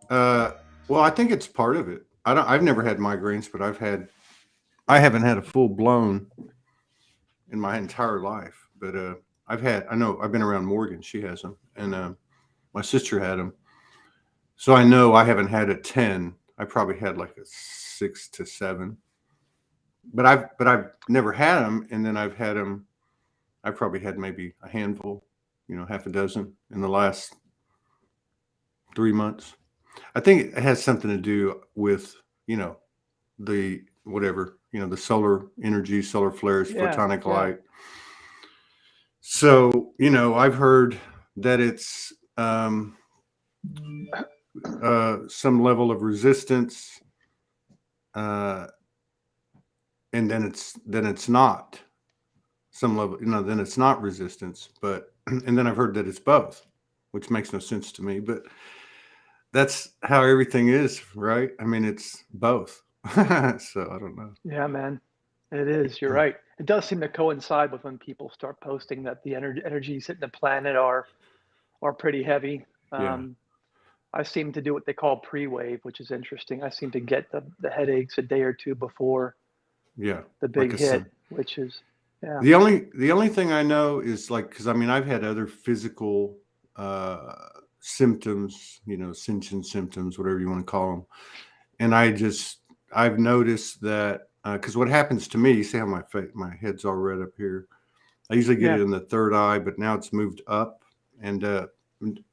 Uh, well, I think it's part of it. I've never had migraines, but I haven't had a full blown in my entire life. But I know I've been around Morgan. She has them, and my sister had them. So I know I haven't had a 10. I probably had like a 6 to 7. But I've never had them, and then I've had them. I probably had maybe a handful, half a dozen in the last 3 months. I think it has something to do with you know the whatever the solar energy, solar flares, Yeah, photonic yeah, light. So I've heard that it's some level of resistance, uh, and then it's not some level. Then it's not resistance, but and then I've heard that it's both, which makes no sense to me. But that's how everything is, right? I mean, it's both. So I don't know. yeah, man. It is. You're right. It does seem to coincide with when people start posting that the energies hitting the planet are pretty heavy. Yeah, I seem to do what they call pre-wave, which is interesting. I seem to get the headaches a day or two before yeah, the like big a hit, sun. which is, yeah, The only thing I know is like because I mean I've had other physical uh, symptoms, ascension symptoms, whatever you want to call them, and I've noticed that because what happens to me, you see how my head's all red up here. I usually get yeah, it in the third eye, but now it's moved up, and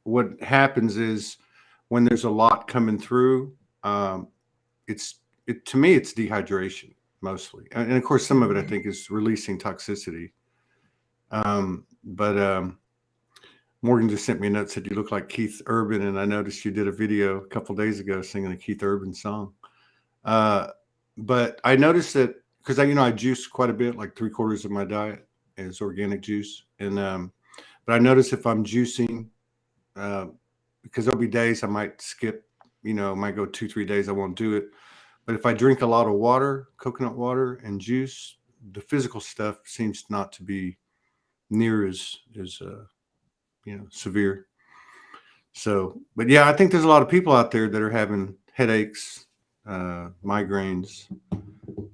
what happens is when there's a lot coming through, um, it's it to me it's dehydration mostly, and of course some of it I mm, think is releasing toxicity. But Morgan just sent me a note, said you look like Keith Urban, and I noticed you did a video a couple days ago singing a Keith Urban song. Uh, but I noticed that because I juice quite a bit, like 3/4 of my diet is organic juice, and but I notice if I'm juicing, uh, because there'll be days I might skip, might go 2 3 days I won't do it. But if I drink a lot of water, coconut water and juice, the physical stuff seems not to be near as severe. So, but yeah, I think there's a lot of people out there that are having headaches, migraines,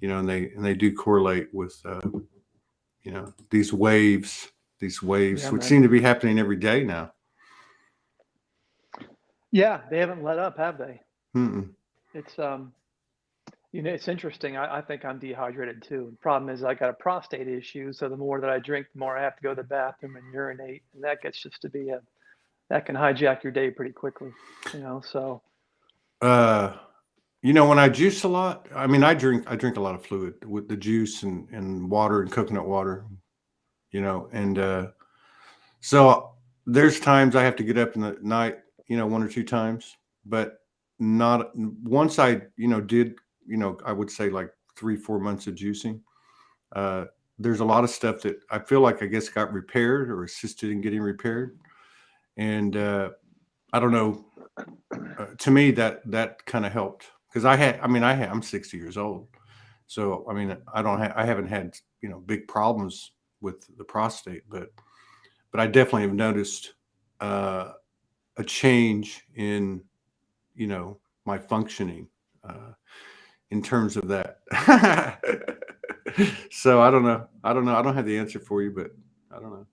and they do correlate with these waves, yeah, which man. seem to be happening every day now. Yeah, they haven't let up, have they? Mm-mm. It's it's interesting. I think I'm dehydrated too. The problem is I got a prostate issue, so the more that I drink, the more I have to go to the bathroom and urinate, and that gets just to be a that can hijack your day pretty quickly. So Uh, when I juice a lot, I mean, I drink a lot of fluid with the juice and water and coconut water, and so there's times I have to get up in the night, 1 or 2 times, but not once I, did, I would say like 3 4 months of juicing. Uh, there's a lot of stuff that I feel like I guess got repaired or assisted in getting repaired, and I don't know. To me, that kind of helped because I'm 60 years old, so I mean I haven't had big problems with the prostate, but I definitely have noticed uh, a change in my functioning uh, in terms of that. So I don't know. I don't have the answer for you, but I don't know.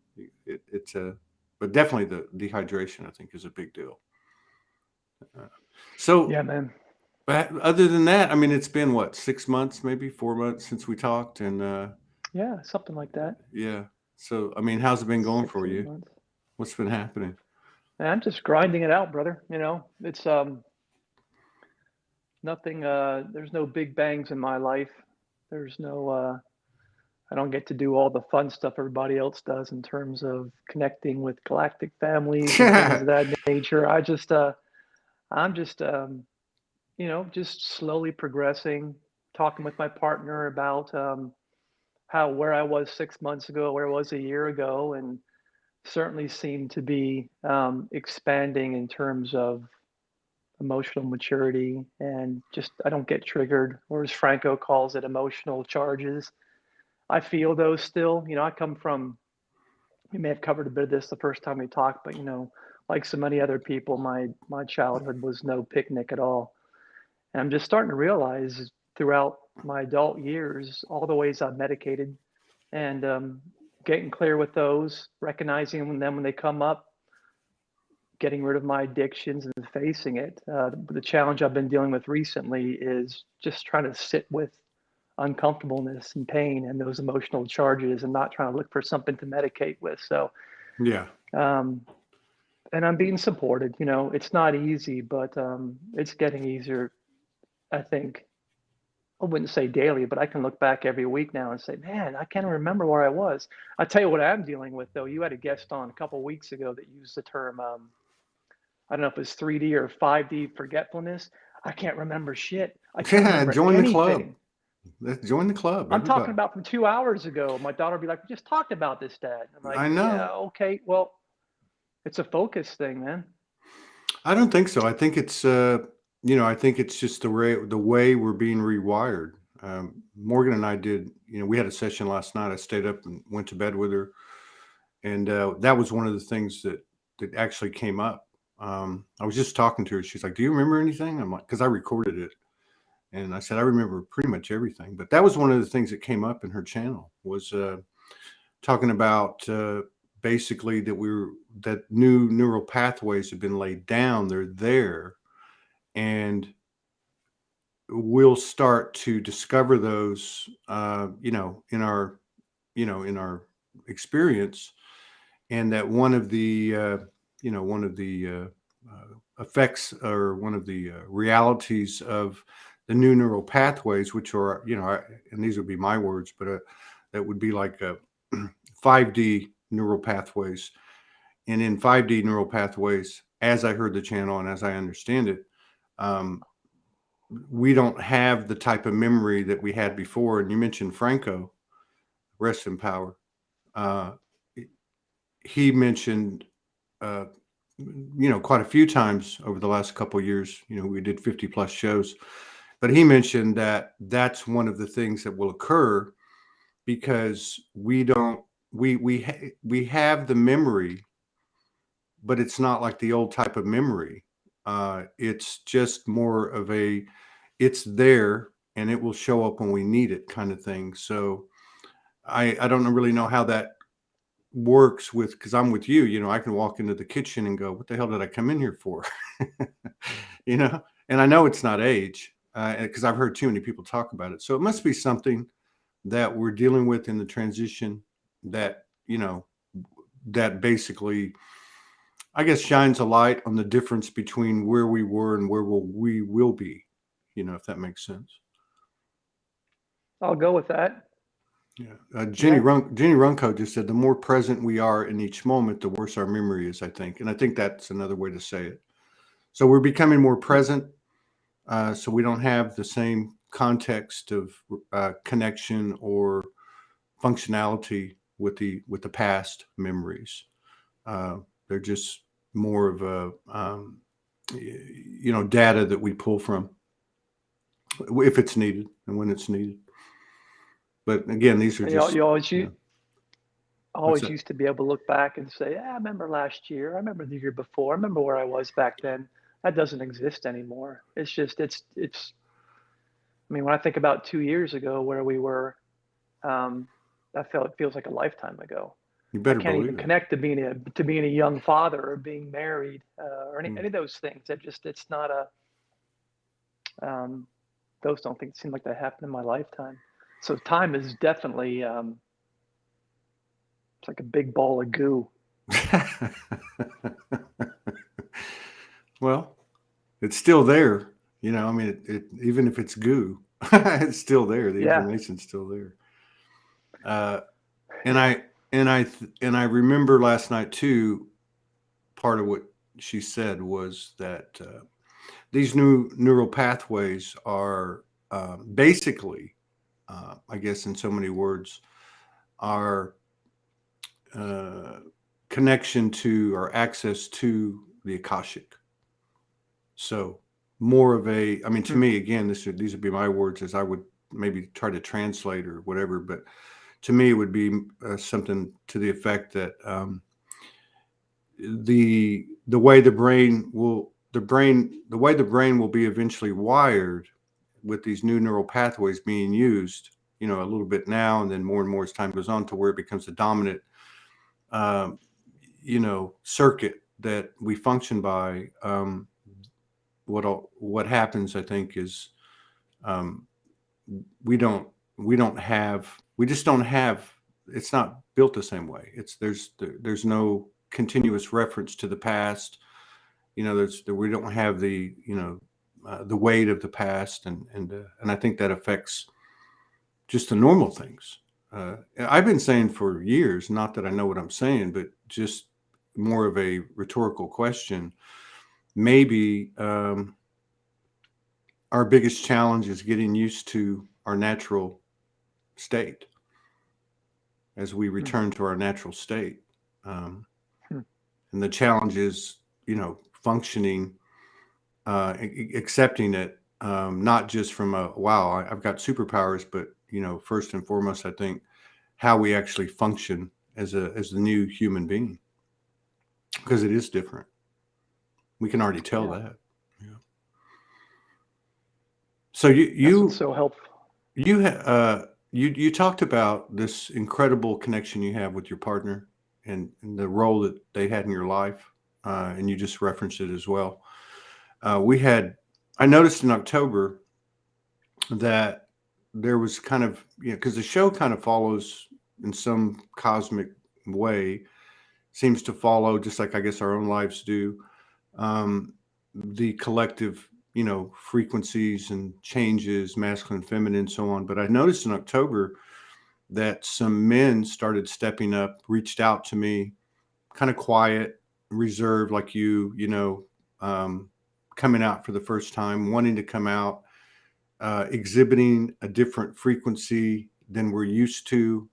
But definitely the dehydration I think is a big deal. Uh, so yeah, man. but other than that, I mean, it's been what 6 months, maybe 4 months since we talked, and Yeah, something like that. yeah. So I mean, how's it been going Six, for eight you? months. What's been happening? And I'm just grinding it out, brother. It's nothing. There's no big bangs in my life. There's no. I don't get to do all the fun stuff everybody else does in terms of connecting with galactic families and things of that nature. I'm just, just slowly progressing, talking with my partner about how where I was 6 months ago, where I was a year ago, and certainly seem to be expanding in terms of emotional maturity and just I don't get triggered, or as Franco calls it, emotional charges. I feel those still. I come from, we may have covered a bit of this the first time we talked, but like so many other people, my childhood was no picnic at all. And I'm just starting to realize throughout my adult years all the ways I've medicated and getting clear with those, recognizing them when they come up, getting rid of my addictions and facing it. The challenge I've been dealing with recently is just trying to sit with uncomfortableness and pain and those emotional charges and not trying to look for something to medicate with. So, Yeah. um, and I'm being supported. You know, it's not easy, but it's getting easier. I think I wouldn't say daily, but I can look back every week now and say, man, I can't remember where I was. I tell you what I'm dealing with, though. You had a guest on a couple weeks ago that used the term, I don't know if it's 3D or 5D forgetfulness. I can't remember shit. I can't Yeah. remember Join the club. anything. Let's join the club, I'm talking everybody. about from 2 hours ago. My daughter would be like, we just talked about this, Dad. I'm like, I yeah, know. okay. Well, it's a focus thing, man. I don't think so. I think it's I think it's just the way we're being rewired. Morgan and I did, we had a session last night. I stayed up and went to bed with her, and that was one of the things that actually came up. I was just talking to her. She's like, "Do you remember anything?" I'm like, "Because I recorded it," and I said, "I remember pretty much everything." But that was one of the things that came up in her channel was talking about basically that new neural pathways have been laid down. They're there, and we'll start to discover those, in our experience, and that one of the effects or one of the realities of the new neural pathways, which are, and these would be my words, but that would be like 5D neural pathways. And in 5D neural pathways, as I heard the channel and as I understand it, um, we don't have the type of memory that we had before. And you mentioned Franco, rest in power. Uh, he mentioned, uh, quite a few times over the last couple of years, we did 50 plus shows, but he mentioned that that's one of the things that will occur because we don't, we have the memory, but it's not like the old type of memory. It's just more of it's there and it will show up when we need it kind of thing. So I don't really know how that works because I'm with you. I can walk into the kitchen and go, what the hell did I come in here for? you know, and I know it's not age because I've heard too many people talk about it. So it must be something that we're dealing with in the transition that, that basically, I guess, shines a light on the difference between where we were and where we will be, if that makes sense. I'll go with that. Yeah. Yeah. Jenny Runco just said, the more present we are in each moment, the worse our memory is, I think. And I think that's another way to say it. So we're becoming more present. So we don't have the same context of connection or functionality with the past memories. They're just more of a, data that we pull from if it's needed and when it's needed. But again, these are And just, what's always that? used to be able to look back and say, yeah, I remember last year. I remember the year before. I remember where I was back then. That doesn't exist anymore. It's just, I mean, when I think about 2 years ago where we were, um, it feels like a lifetime ago. You I better can't even believe it. connect to being a young father or being married or Mm. any of those things. It's not um, those don't think seem like they happened in my lifetime. So time is definitely it's like a big ball of goo. Well, it's still there. I mean, even if it's goo, it's still there. The Yeah. information's still there. Uh, and I remember last night too. Part of what she said was that these new neural pathways are basically, I guess, in so many words, our connection to or access to the Akashic. So more of I mean, to Hmm. me, again, these would be my words as I would maybe try to translate or whatever, but to me, it would be something to the effect that the the way the brain will be eventually wired with these new neural pathways being used, a little bit now and then more and more as time goes on, to where it becomes the dominant, um, circuit that we function by. What happens, I think, is, um, we don't we just don't have. It's not built the same way. There's no continuous reference to the past. We don't have the weight of the past, and I think that affects just the normal things. I've been saying for years, not that I know what I'm saying, but just more of a rhetorical question. Maybe, our biggest challenge is getting used to our natural state as we Hmm. return to our natural state. Um, Hmm. and the challenge is, functioning, accepting it, not just from a wow, I've got superpowers, but first and foremost, I think how we actually function as the new human being, because it is different. We can already tell Yeah, that. Yeah. So that's what's so helpful. you talked about this incredible connection you have with your partner, and the role that they had in your life, and you just referenced it as well. We had I noticed in October that there was kind of, because the show kind of follows in some cosmic way, seems to follow just like I guess our own lives do, um, the collective, frequencies and changes, masculine, feminine, so on. But I noticed in October that some men started stepping up, reached out to me, kind of quiet, reserved, like um, coming out for the first time, wanting to come out, exhibiting a different frequency than we're used to,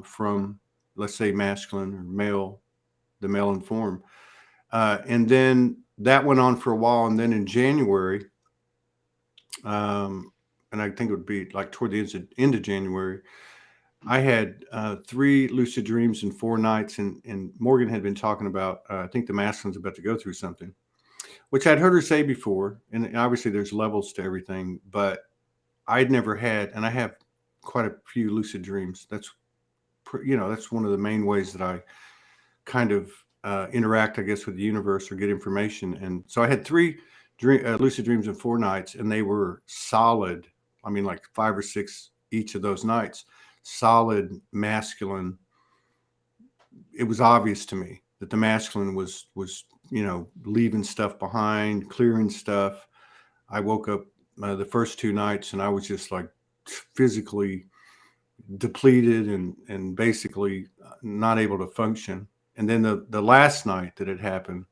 from, let's say, masculine or male, the male form. And then that went on for a while. And then in January, um, and I think it would be like toward the end of January, I had, three lucid dreams in 4 nights. And Morgan had been talking about, I think the masculine's about to go through something, which I'd heard her say before. And obviously there's levels to everything, but I'd never had, and I have quite a few lucid dreams. That's one of the main ways that I kind of, interact, I guess, with the universe or get information. And so I had lucid dreams in 4 nights, and they were solid. I mean, like 5 or 6 each of those nights, solid masculine. It was obvious to me that the masculine was leaving stuff behind, clearing stuff. I woke up, the first 2 nights, and I was just like physically depleted and basically, not able to function. And then the last night that it happened,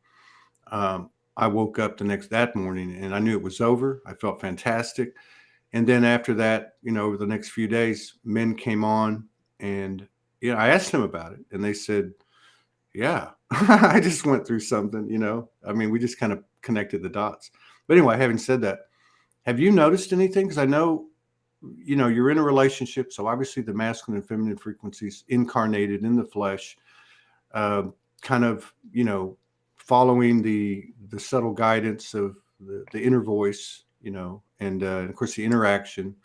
I woke up that morning, and I knew it was over. I felt fantastic. And then after that, over the next few days, men came on, and I asked them about it, and they said, "Yeah, I just went through something." I mean, we just kind of connected the dots. But anyway, having said that, have you noticed anything? Because I know, you're in a relationship, so obviously the masculine and feminine frequencies incarnated in the flesh, uh, kind of, following the subtle guidance of the inner voice, and, of course the interaction.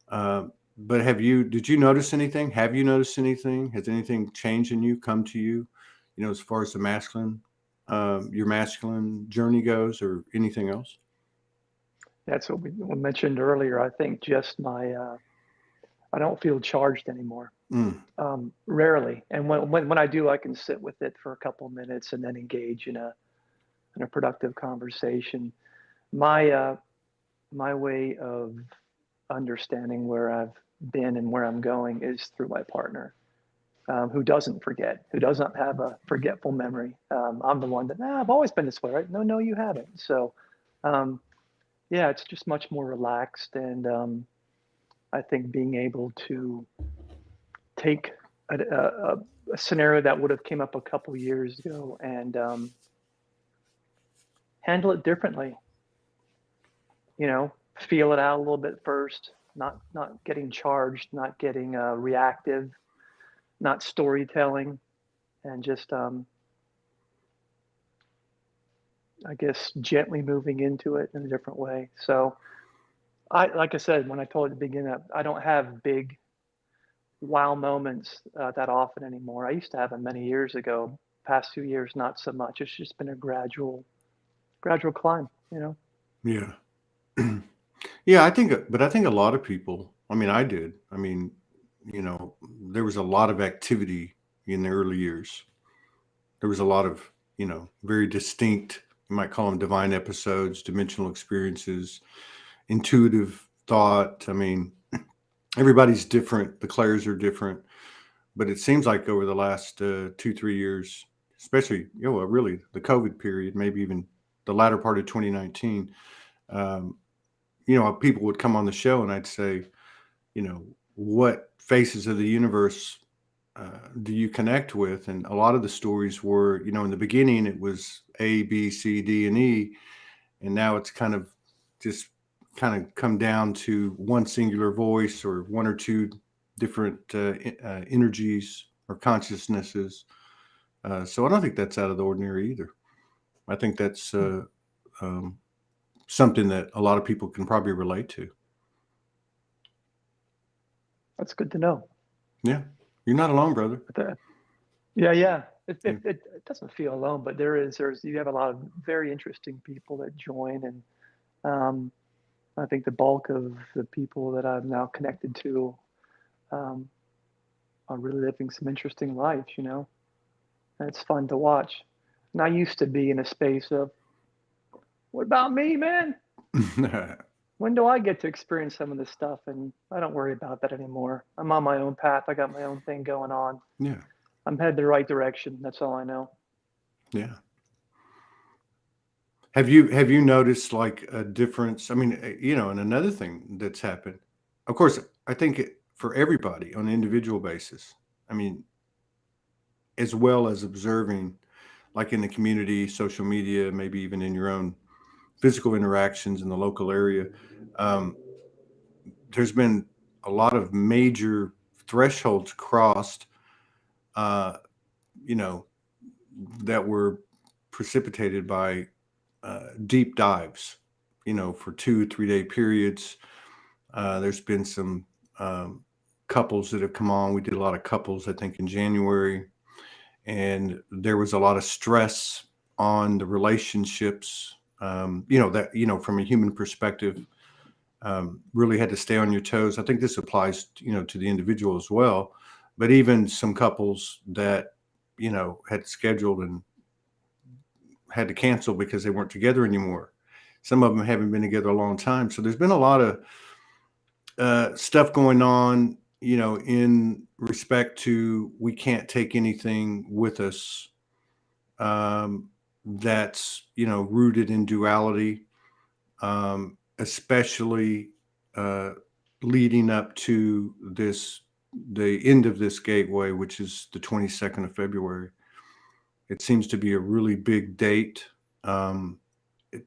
Uh, but did you notice anything? Have you noticed anything? Has anything changed in you, come to you, as far as the masculine, your masculine journey goes, or anything else? That's what we mentioned earlier. I think just I don't feel charged anymore. Mm, Rarely, and when I do, I can sit with it for a couple of minutes and then engage in a productive conversation. My my way of understanding where I've been and where I'm going is through my partner, who doesn't forget, who doesn't have a forgetful memory. I'm the one that, I've always been this way, right? No, no, you haven't. So, um, yeah, it's just much more relaxed, and I think being able to take a scenario that would have came up a couple years ago and handle it differently. Feel it out a little bit first, not getting charged, not getting reactive, not storytelling, and just I guess, gently moving into it in a different way. So like I said, when I told you at the beginning, I don't have big wow moments that often anymore. I used to have them many years ago. Past 2 years, not so much. It's just been a gradual climb, you know? Yeah. Yeah, but I think a lot of people, I mean, I did. I mean, there was a lot of activity in the early years. There was a lot of, very distinct, you might call them divine episodes, dimensional experiences, intuitive thought. I mean, everybody's different. The clairs are different. But it seems like over the last 2, 3 years, especially, really the COVID period, maybe even the latter part of 2019, um, people would come on the show and I'd say, what faces of the universe do you connect with? And a lot of the stories were, in the beginning, it was A, B, C, D, and E. And now it's just kind of come down to one singular voice or one or two different energies or consciousnesses. So I don't think that's out of the ordinary either. I think that's um, something that a lot of people can probably relate to. That's good to know. Yeah. You're not alone, brother. But yeah, yeah. Yeah. It doesn't feel alone, but you have a lot of very interesting people that join, and um, I think the bulk of the people that I'm now connected to um, are really living some interesting lives, you know, and it's fun to watch. And I used to be in a space of, what about me, man? When do I get to experience some of this stuff? And I don't worry about that anymore. I'm on my own path. I got my own thing going on. Yeah. I'm headed the right direction. That's all I know. Yeah. Have you noticed like a difference? I mean, and another thing that's happened, of course, I think for everybody on an individual basis. I mean, as well as observing, like in the community, social media, maybe even in your own physical interactions in the local area. Um, there's been a lot of major thresholds crossed, uh, you know, that were precipitated by deep dives, for 2, 3 day periods. There's been some couples that have come on. We did a lot of couples, I think, in January, and there was a lot of stress on the relationships. From a human perspective, really had to stay on your toes. I think this applies, to the individual as well. But even some couples that, had scheduled and had to cancel because they weren't together anymore. Some of them haven't been together a long time. So there's been a lot of stuff going on, in respect to we can't take anything with us that's, rooted in duality, especially leading up to the end of this gateway, which is the 22nd of February. It seems to be a really big date.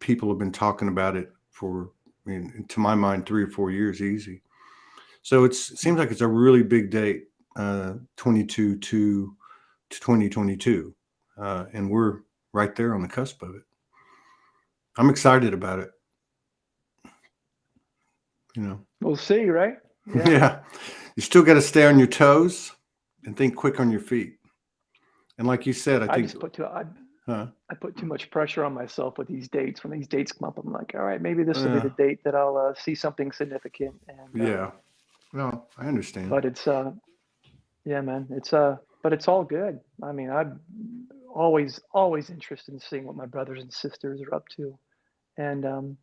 People have been talking about it for, to my mind, 3 or 4 years easy. So it seems like it's a really big date, 22 to 2022. And we're right there on the cusp of it. I'm excited about it. We'll see, right? Yeah. Yeah. You still got to stay on your toes and think quick on your feet. And like you said, I think, just put too huh? I put too much pressure on myself with these dates. When these dates come up, I'm like, all right, maybe this will be the date that I'll see something significant. And Yeah. No, I understand. but it's yeah, man, but it's all good. I mean, I'm always interested in seeing what my brothers and sisters are up to, and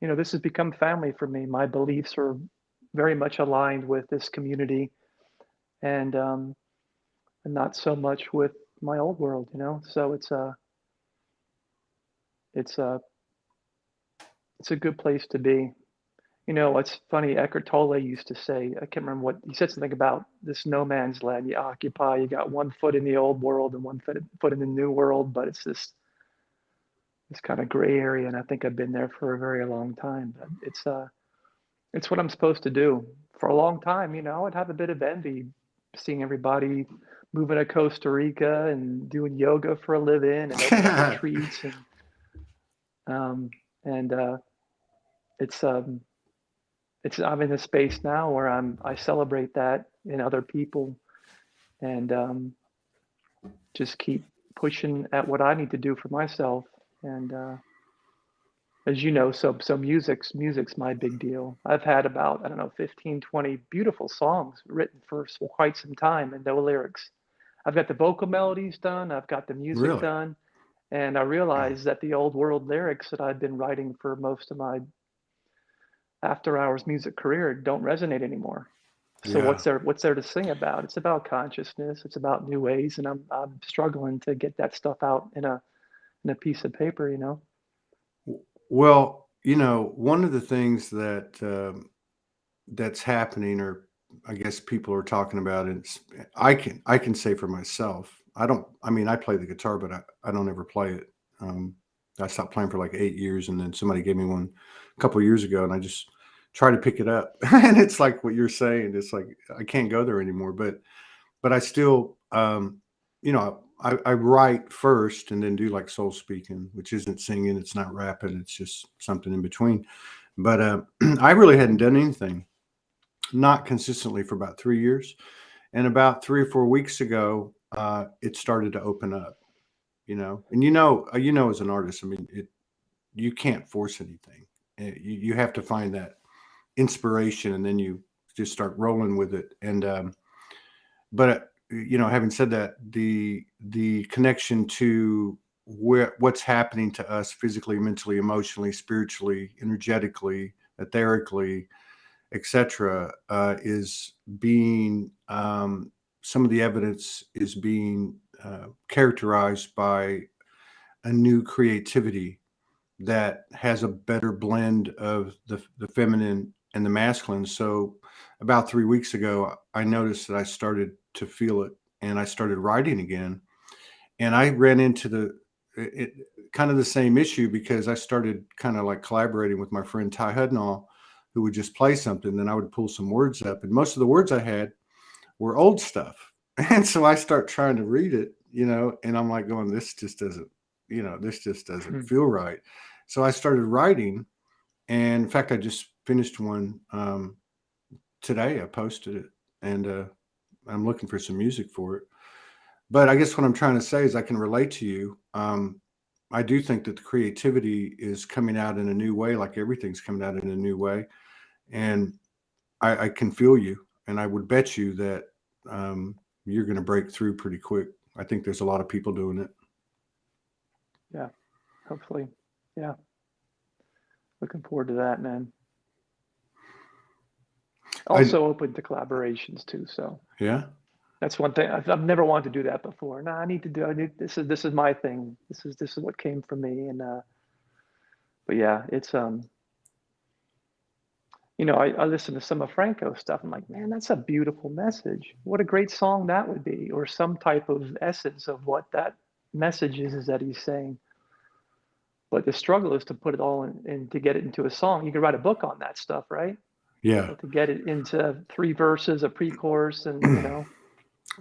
this has become family for me. My beliefs are very much aligned with this community, and not so much with my old world. So it's a it's a good place to be. What's funny, Eckhart Tolle used to say, I can't remember what he said, something about this no man's land you occupy. You got one foot in the old world and one foot in the new world, but it's this kind of gray area, and I think I've been there for a very long time. But it's what I'm supposed to do. For a long time, I'd have a bit of envy seeing everybody moving to Costa Rica and doing yoga for a living and opening up retreats, and um, and it's I'm in a space now where I celebrate that in other people, and just keep pushing at what I need to do for myself. And as you know, so music's my big deal. I've had about, I don't know, 15, 20 beautiful songs written for quite some time and no lyrics. I've got the vocal melodies done, I've got the music Really? done, and I Wow. realized that the old world lyrics that I've been writing for most of my after hours music career don't resonate anymore. So Yeah. what's there to sing about? It's about consciousness, it's about new ways, and I'm struggling to get that stuff out in a piece of paper, you know. Well, one of the things that's happening, or I guess people are talking about it. I can say for myself, I don't. I mean, I play the guitar, but I don't ever play it. Um, I stopped playing for like 8 years, and then somebody gave me one a couple of years ago, and I just try to pick it up, and it's like what you're saying. It's like I can't go there anymore. But I still, I write first and then do like soul speaking, which isn't singing, it's not rapping, it's just something in between. But I really hadn't done anything, not consistently, for about 3 years. And about 3 or 4 weeks ago, it started to open up, and as an artist, I mean, you can't force anything. You have to find that inspiration, and then you just start rolling with it. And but having said that, the connection to what's happening to us physically, mentally, emotionally, spiritually, energetically, etherically, etc., is being some of the evidence is being characterized by a new creativity that has a better blend of the feminine and the masculine. So about 3 weeks ago, I noticed that I started to feel it, and I started writing again. And I ran into it, kind of the same issue, because I started kind of like collaborating with my friend Ty Hudnall, who would just play something, then I would pull some words up, and most of the words I had were old stuff. And so I start trying to read it, and I'm like going, this just doesn't feel right. So I started writing, and in fact, I just finished one today. I posted it, and I'm looking for some music for it. But I guess what I'm trying to say is I can relate to you. I do think that the creativity is coming out in a new way, like everything's coming out in a new way. And I can feel you. And I would bet you that you're going to break through pretty quick. I think there's a lot of people doing it. Yeah, hopefully. Yeah, looking forward to that, man. I, Also open to collaborations too. So yeah. that's one thing I've never wanted to do that before. No, I need this is my thing. This is what came from me. And but yeah, it's I listen to some of Franco's stuff. I'm like, man, that's a beautiful message. What a great song that would be, or some type of essence of what that message is that he's saying. But the struggle is to put it all in to get it into a song. You could write a book on that stuff, right? Yeah. But to get it into three verses, a pre-chorus, and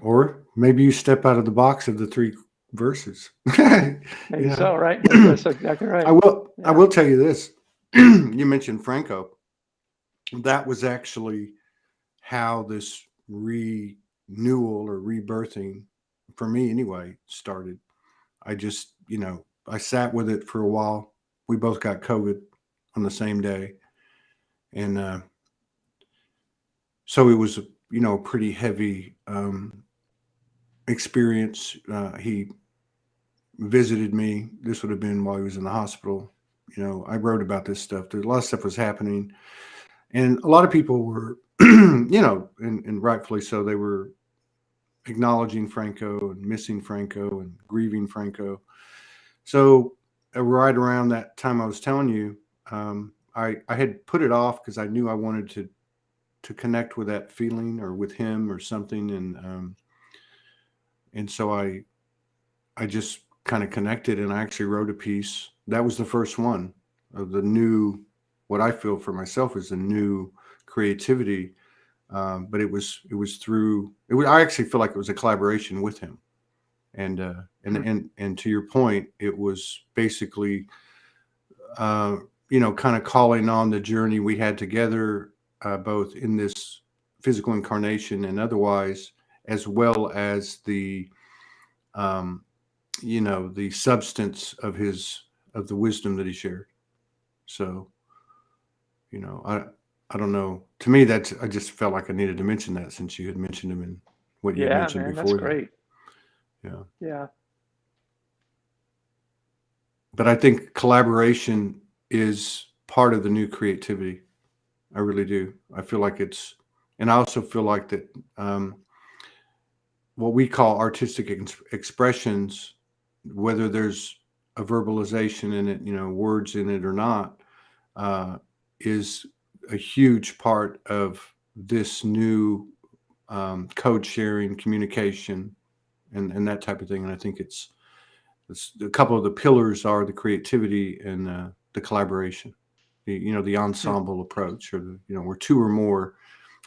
Or maybe you step out of the box of the three verses. you maybe know, so, right? That's exactly I right. will. I Yeah. will tell you this. You mentioned Franco. That was actually how this renewal or rebirthing, for me anyway, started. I just, I sat with it for a while. We both got COVID on the same day, and so it was, a pretty heavy experience. He visited me. This would have been while he was in the hospital. I wrote about this stuff. There's a lot of stuff was happening, and a lot of people were, and rightfully so, they were acknowledging Franco and missing Franco and grieving Franco. So right around that time I was telling you, I had put it off because I knew I wanted to connect with that feeling or with him or something, and so I just kind of connected, and I actually wrote a piece. That was the first one of the new, what I feel for myself is a new creativity. But it was through it was, I actually feel like it was a collaboration with him. And and to your point, it was basically kind of calling on the journey we had together, both in this physical incarnation and otherwise, as well as um, the substance of the wisdom that he shared. So, I don't know. To me, I just felt like I needed to mention that since you had mentioned him in what you had Yeah, mentioned man, that's before that. great. Yeah. Yeah. But I think collaboration is part of the new creativity. I really do. I feel like and I also feel like that what we call artistic expressions, whether there's a verbalization in it, words in it or not, uh, is a huge part of this new code sharing, communication, and that type of thing. And I think it's a couple of the pillars are the creativity and the collaboration, the Hmm. ensemble approach, or where two or more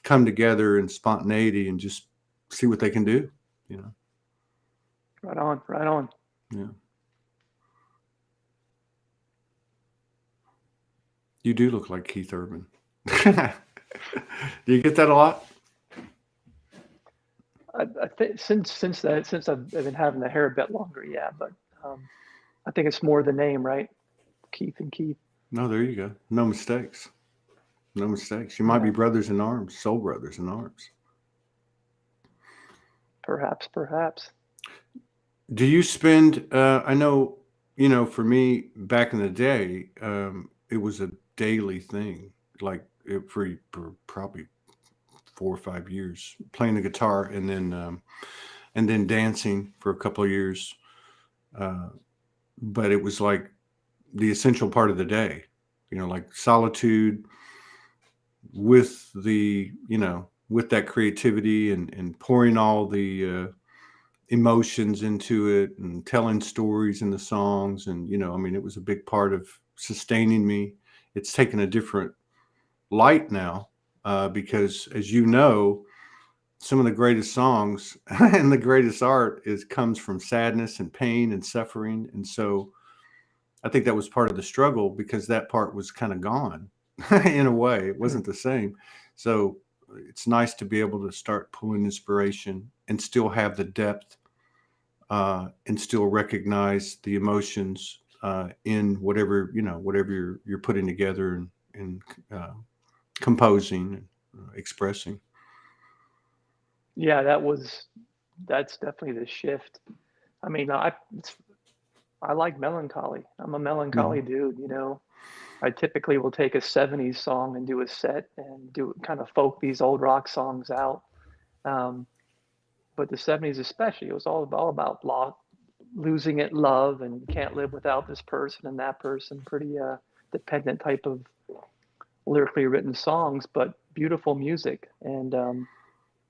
come together in spontaneity and just see what they can do. You know, Right on, right on. yeah. You do look like Keith Urban. Do you get that a lot? I think since I've been having the hair a bit longer, yeah, but um, I think it's more the name, right? Keith and Keith. No, there you go. No mistakes. No mistakes. You might be Yeah, brothers in arms, soul brothers in arms. perhaps, perhaps. Do you spend? I know, for me back in the day, it was a daily thing. Like for probably 4 or 5 years, playing the guitar and then dancing for a couple of years. Uh, but it was like the essential part of the day. Like solitude with with that creativity and pouring all the emotions into it and telling stories in the songs. And, I mean, it was a big part of sustaining me. It's taken a different light now because, as you know, some of the greatest songs and the greatest art comes from sadness and pain and suffering. And so I think that was part of the struggle because that part was kind of gone in a way. It Hmm. wasn't the same. So it's nice to be able to start pulling inspiration and still have the depth and still recognize the emotions in whatever you're putting together and uh, composing and expressing. Yeah, that's definitely the shift. I mean, I like melancholy. I'm a Hmm. melancholy dude, you know. I typically will take a 70s song and do a set and do kind of folk these old rock songs out. Um, but the 70s especially, it was all about losing it, love, and you can't live without this person and that person. Pretty dependent type of lyrically written songs, but beautiful music. And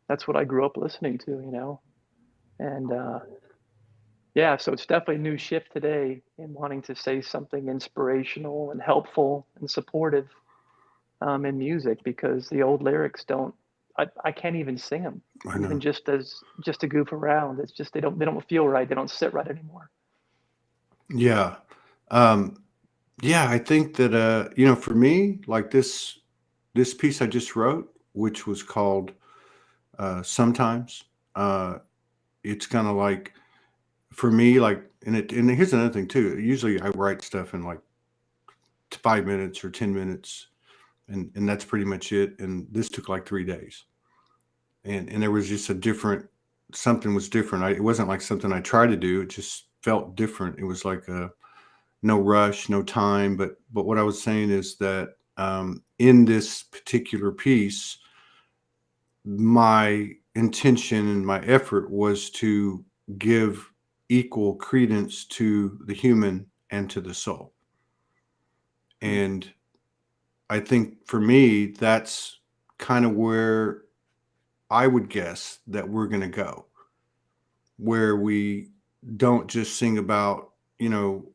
that's what I grew up listening to, you know. And yeah, so it's definitely a new shift today in wanting to say something inspirational and helpful and supportive in music because the old lyrics don't. I can't even sing them, I even know. just to goof around. It's just they don't feel right. They don't sit right anymore. Yeah. Um, yeah, I think that for me, like this piece I just wrote, which was called Sometimes, uh, it's kind of like for me, like, and here's another thing too. Usually I write stuff in like 5 minutes or 10 minutes, and that's pretty much it. And this took like 3 days, and there was just something was different. It wasn't like something I tried to do. It just felt different. It was like no rush, no time. But what I was saying is that in this particular piece, my intention and my effort was to give equal credence to the human and to the soul. Hmm. And I think for me, that's kind of where I would guess that we're going to go, where we don't just sing about,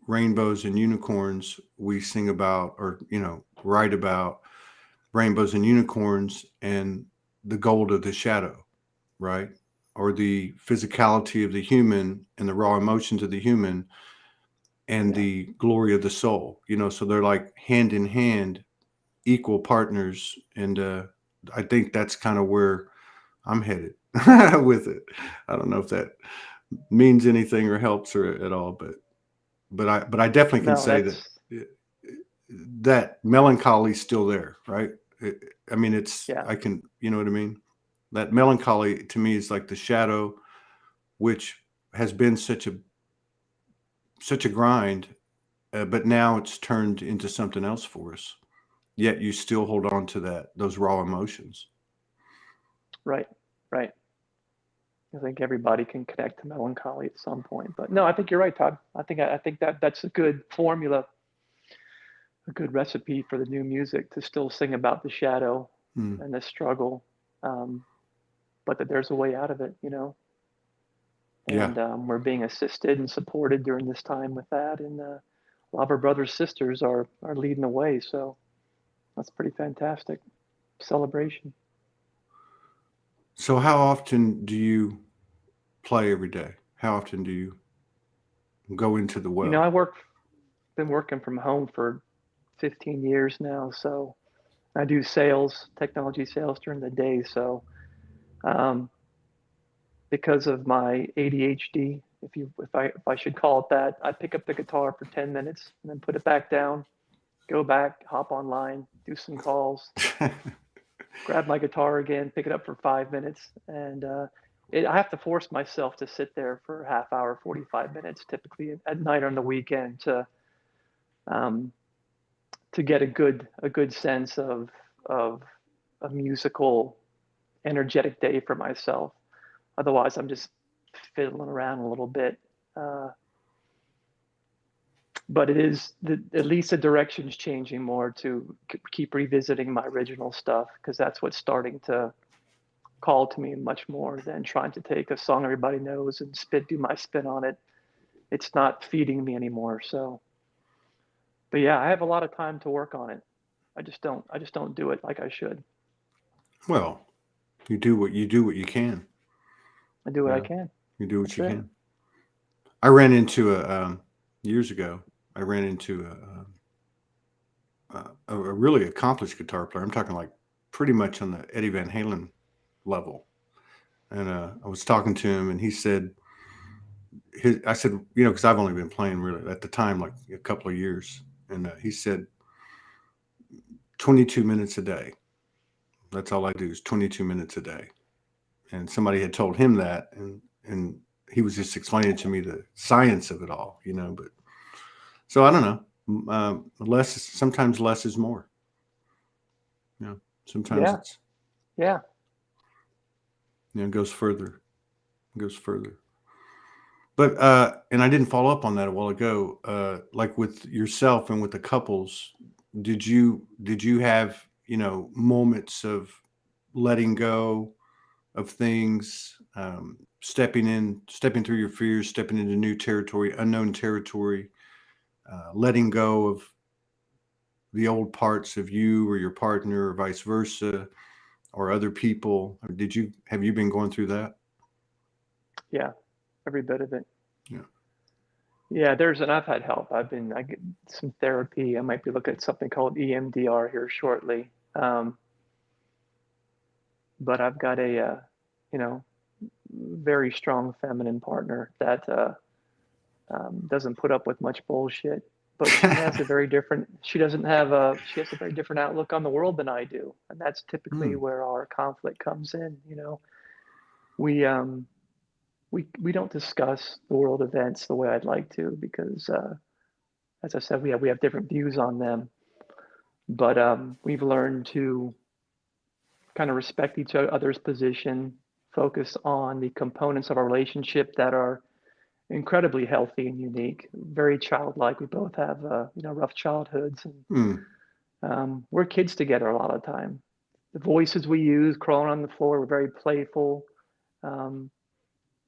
rainbows and unicorns. We sing about, or, write about rainbows and unicorns and the gold of the shadow, right? Or the physicality of the human and the raw emotions of the human and Yeah. the glory of the soul, so they're like hand in hand, equal partners. And I think that's kind of where I'm headed with it. I don't know if that means anything or helps her at all, but I definitely can No, say that that's that melancholy is still there, right? I mean, yeah, I can, you know what I mean? That melancholy to me is like the shadow, which has been such a grind, but now it's turned into something else for us. Yet you still hold on to those raw emotions. right, right. I think everybody can connect to melancholy at some point. But no, I think you're right, Todd. I think that that's a good formula, a good recipe for the new music to still sing about the shadow Mm, and the struggle, um, but that there's a way out of it, yeah. And we're being assisted and supported during this time with that. And a lot of our brothers sisters are leading the way, so that's pretty fantastic celebration. So how often do you play every day? How often do you go into the You know, well? I work been working from home for 15 years now, so I do sales, technology sales during the day. So um, because of my ADHD, if I should call it that, I pick up the guitar for 10 minutes and then put it back down, go back, hop online, do some calls, grab my guitar again, pick it up for 5 minutes, and I have to force myself to sit there for a half hour, 45 minutes, typically at night on the weekend, um, to get a good sense of a musical, energetic day for myself. Otherwise, I'm just fiddling around a little bit. Uh, but it is at least the direction's changing more to keep revisiting my original stuff because that's what's starting to call to me much more than trying to take a song everybody knows and do my spin on it. It's not feeding me anymore. So, but yeah, I have a lot of time to work on it. I just don't do it like I should. Well, you do what you can. I do what I Yeah, can. you do what That's you it. can. I ran into years ago. I ran into a really accomplished guitar player. I'm talking like pretty much on the Eddie Van Halen level. And I was talking to him, and he said, I said, because I've only been playing really at the time like a couple of years, and he said, 22 minutes a day. That's all I do is 22 minutes a day. And somebody had told him that, and he was just explaining to me the science of it all, But so I don't know. Sometimes less is more. Sometimes Yeah. it's Yeah. it goes further, goes further. But and I didn't follow up on that a while ago. Like with yourself and with the couples, did you have moments of letting go of things, stepping through your fears, stepping into new territory, unknown territory, letting go of the old parts of you or your partner, or vice versa, or other people? Have you been going through that? Yeah. Every bit of it. Yeah. Yeah, and I've had help. I get some therapy. I might be looking at something called EMDR here shortly. But I've got you know, very strong feminine partner that doesn't put up with much bullshit. But she has a very different outlook on the world than I do, and that's typically Hmm. where our conflict comes in. We um, we don't discuss the world events the way I'd like to because, as I said, we have different views on them. But we've learned to kind of respect each other's position, focus on the components of our relationship that are incredibly healthy and unique, very childlike. We both have rough childhoods, and Hmm. we're kids together a lot of the time. The voices we use, crawling on the floor, we're very playful. Um,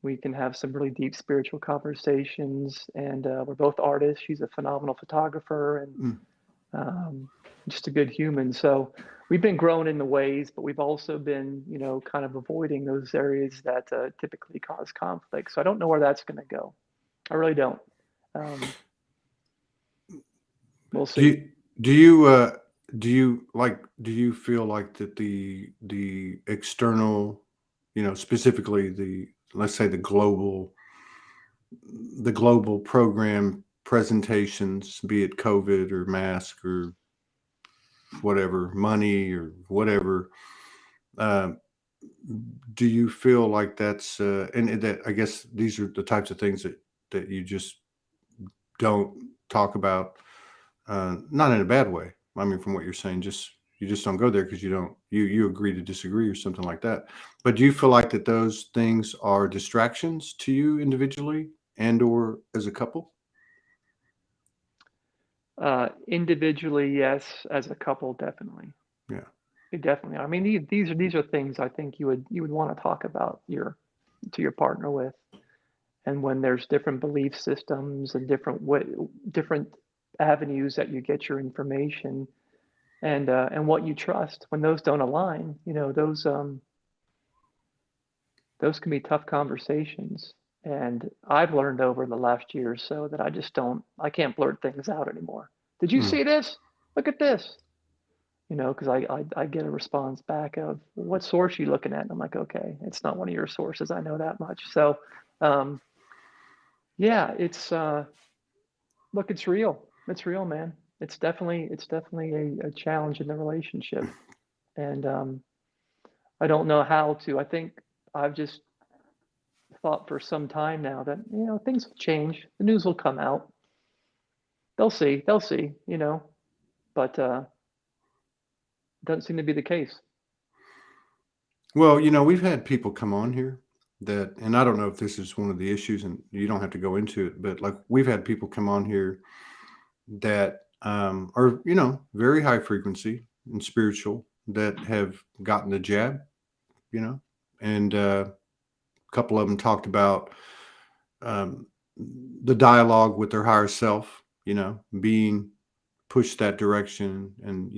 we can have some really deep spiritual conversations, and we're both artists. She's a phenomenal photographer, and Hmm. um, just a good human. So we've been growing in the ways, but we've also been, kind of avoiding those areas that typically cause conflict. So I don't know where that's going to go. I really don't. Um, We'll Do see. you feel like that the external, specifically let's say the global program presentations, be it COVID or mask or whatever, money or whatever, uh, do you feel like that's and that I guess these are the types of things that you just don't talk about, not in a bad way. I mean, from what you're saying, just you just don't go there because you agree to disagree or something like that. But do you feel like that those things are distractions to you individually and or as a couple? Individually, yes. As a couple, definitely. Yeah. Definitely. I mean, these are things I think you would want to talk about your partner with. And when there's different belief systems and different avenues that you get your information and what you trust, when those don't align, those can be tough conversations. And I've learned over the last year or so that I can't blurt things out anymore. Did you Mm. see this? Look at this. Because I get a response back of, what source are you looking at? And I'm like, okay, it's not one of your sources. I know that much. So, um, yeah, look, it's real. It's real, man. It's definitely a challenge in the relationship. And I don't know how to. I think I've just thought for some time now that, things will change. The news will come out. They'll see, but doesn't seem to be the case. Well, we've had people come on here that, and I don't know if this is one of the issues, and you don't have to go into it, but like we've had people come on here that are, very high frequency and spiritual that have gotten the jab, you know, and a couple of them talked about um, the dialogue with their higher self, being pushed that direction and,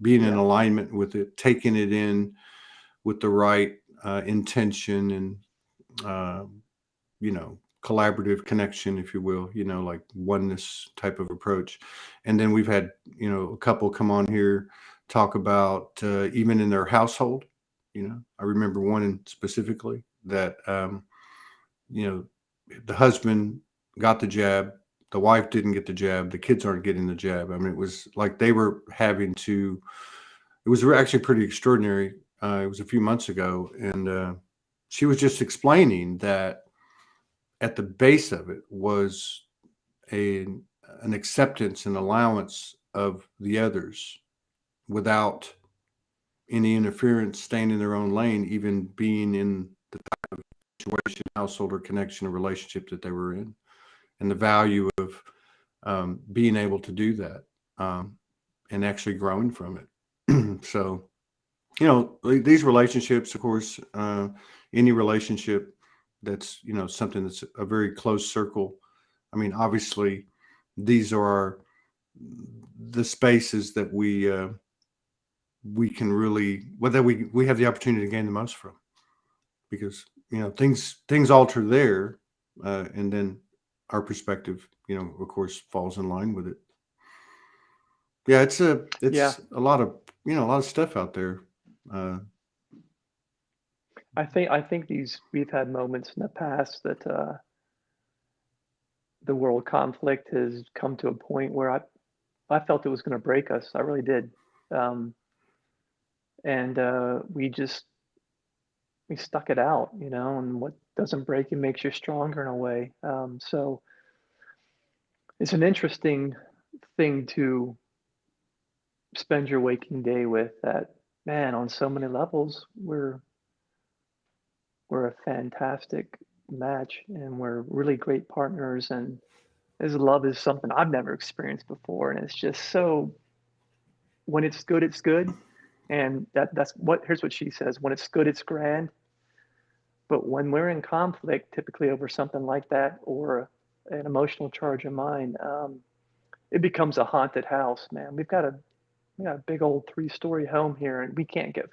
being in Yeah, alignment with it, taking it in with the right intention and, uh, collaborative connection, if you will, like oneness type of approach. And then we've had, a couple come on here talk about even in their household. I remember one specifically that, you know, the husband got the jab, the wife didn't get the jab, the kids aren't getting the jab. I mean, it was like they were having to, it was actually pretty extraordinary. It was a few months ago, and she was just explaining that at the base of it was a an acceptance and allowance of the others without any interference, staying in their own lane, even being in the situation, household, or connection or relationship that they were in, and the value of being able to do that, and actually growing from it. So, these relationships, of course, any relationship that's, something that's a very close circle. I mean, obviously, these are the spaces that we can really, well, that we have the opportunity to gain the most from, because things alter there, and then our perspective, of course, falls in line with it. Yeah, it's a yeah. it's a lot of a lot of stuff out there. Uh, I think we've had moments in the past that the world conflict has come to a point where I felt it was going to break us. I really did. Um, and we stuck it out, and what doesn't break you makes you stronger in a way. So it's an interesting thing to spend your waking day with, that, man, on so many levels, we're a fantastic match and we're really great partners. And this love is something I've never experienced before. And it's just so, when it's good, it's good. And here's what she says: when it's good, it's grand. But when we're in conflict, typically over something like that, or an emotional charge of mine, it becomes a haunted house, man. We got a big old 3-story home here, and we can't get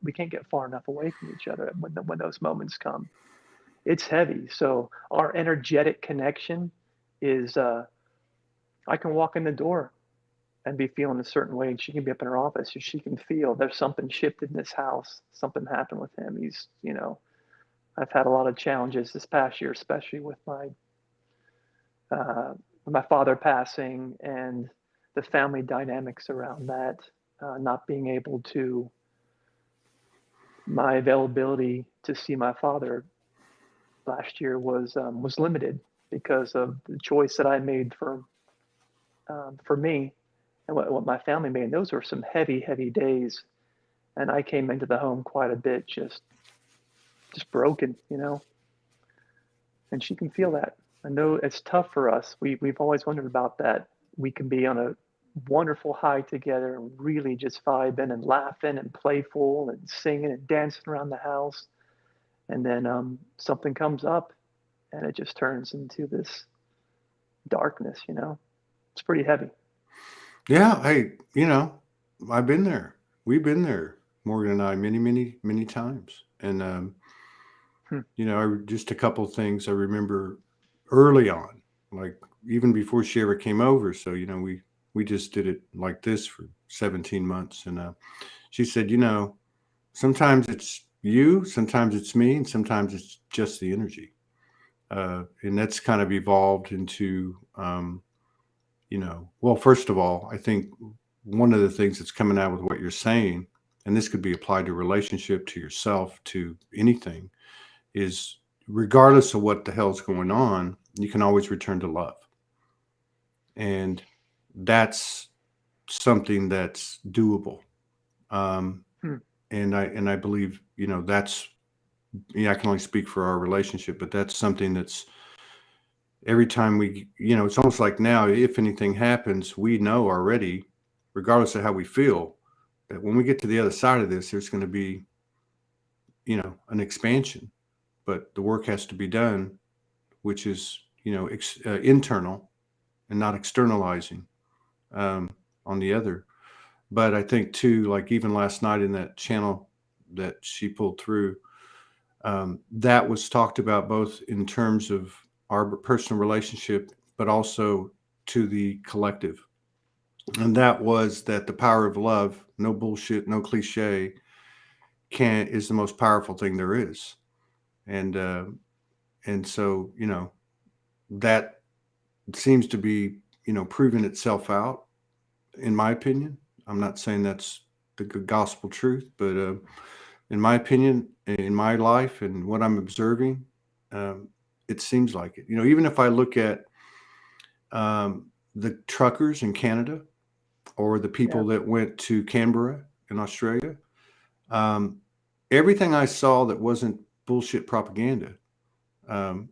we can't get far enough away from each other when those moments come. It's heavy. So our energetic connection is I can walk in the door and be feeling a certain way, and she can be up in her office, and she can feel there's something shifted in this house. Something happened with him. He's, I've had a lot of challenges this past year, especially uh, with my father passing and the family dynamics around that. Not being able to, my availability to see my father last year was limited because of the choice that I made for me and what my family made. And those were some heavy, heavy days, and I came into the home quite a bit, just broken, and she can feel that. I know it's tough for us. We've always wondered about that. We can be on a wonderful high together and really just vibing and laughing and playful and singing and dancing around the house. And then something comes up and it just turns into this darkness. It's pretty heavy. Yeah, I've been there. We've been there, Morgan and I, many, many, many times. And Hmm. just a couple of things I remember early on, like even before she ever came over. So, we just did it like this for 17 months. And she said, sometimes it's you, sometimes it's me, and sometimes it's just the energy. And that's kind of evolved into, well, first of all, I think one of the things that's coming out with what you're saying, and this could be applied to relationship, to yourself, to anything, is regardless of what the hell's going on, you can always return to love. And that's something that's doable. Um, Hmm. and I believe, that's, I can only speak for our relationship, but that's something that's every time it's almost like now, if anything happens, we know already, regardless of how we feel, that when we get to the other side of this, there's going to be, an expansion, but the work has to be done, which is, internal and not externalizing um, on the other. But I think too, like even last night in that channel that she pulled through, that was talked about both in terms of our personal relationship, but also to the collective. And that was that the power of love, no bullshit, no cliche, is the most powerful thing there is. And so that seems to be proving itself out, in my opinion. I'm not saying that's the good gospel truth, but in my opinion, in my life and what I'm observing, um, it seems like it. Even if I look at the truckers in Canada or the Yeah. people that went to Canberra in Australia, um, everything I saw that wasn't bullshit propaganda, um,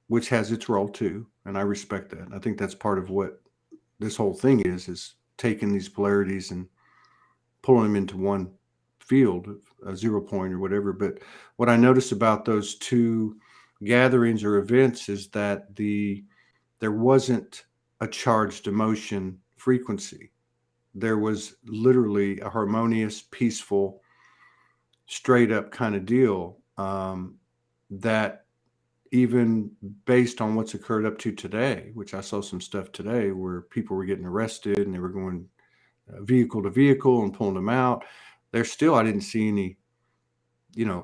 which has its role too, and I respect that. I think that's part of what this whole thing is taking these polarities and pulling them into one field, a 0 point or whatever. But what I noticed about those two gatherings or events is that there wasn't a charged emotion frequency. There was literally a harmonious, peaceful, straight up kind of deal, that even based on what's occurred up to today, which I saw some stuff today where people were getting arrested and they were going vehicle to vehicle and pulling them out. There's still, I didn't see any,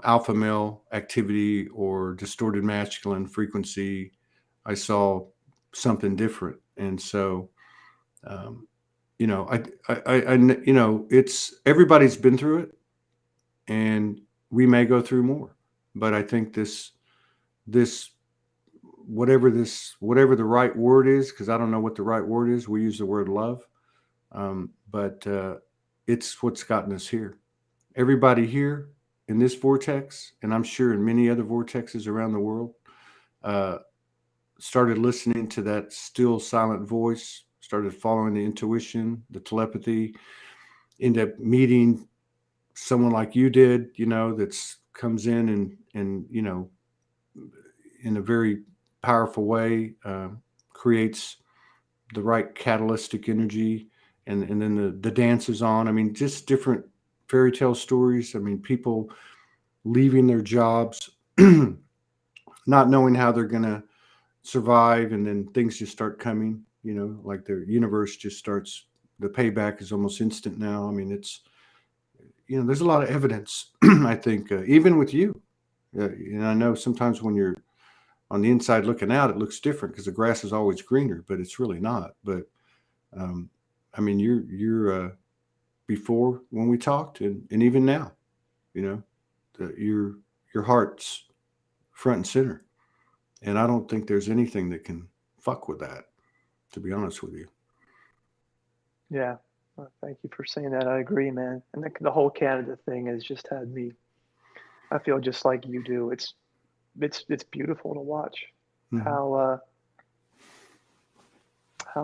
alpha male activity or distorted masculine frequency. I saw something different. And so, um, it's everybody's been through it and we may go through more, but I think this, whatever the right word is, because I don't know what the right word is. We use the word love. But it's what's gotten us here. Everybody here in this vortex, and I'm sure in many other vortexes around the world, uh, started listening to that still silent voice, started following the intuition, the telepathy, ended up meeting someone like you did, that's comes in and in a very powerful way, creates the right catalytic energy, and then the dance is on. I mean, just different fairy tale stories. I mean, people leaving their jobs, not knowing how they're going to survive, and then things just start coming. like the universe just starts, the payback is almost instant now. I mean, it's, there's a lot of evidence, I think, even with you. I know sometimes when you're on the inside looking out, it looks different because the grass is always greener, but it's really not. But um, I mean, you're before when we talked, and even now, you know, your heart's front and center, and I don't think there's anything that can fuck with that. To be honest with you. Yeah. Thank you for saying that. I agree, man. And the whole Canada thing has just had me. I feel just like you do. It's beautiful to watch Hmm. how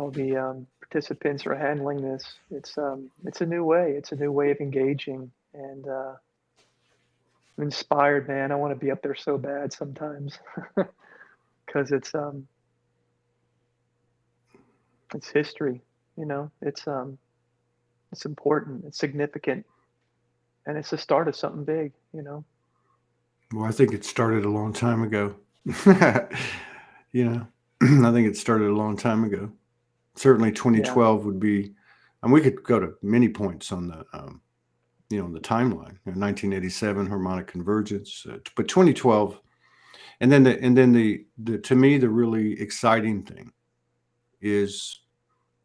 the participants are handling this. It's a new way. It's a new way of engaging, and I'm inspired, man. I want to be up there so bad sometimes because it's history. It's important. It's significant, and it's the start of something big. Well, I think it started a long time ago. you know, I think it started a long time ago. Certainly, Yeah. 2012 would be, and we could go to many points on the, the timeline. 1987 harmonic convergence, but 2012, and then the to me the really exciting thing is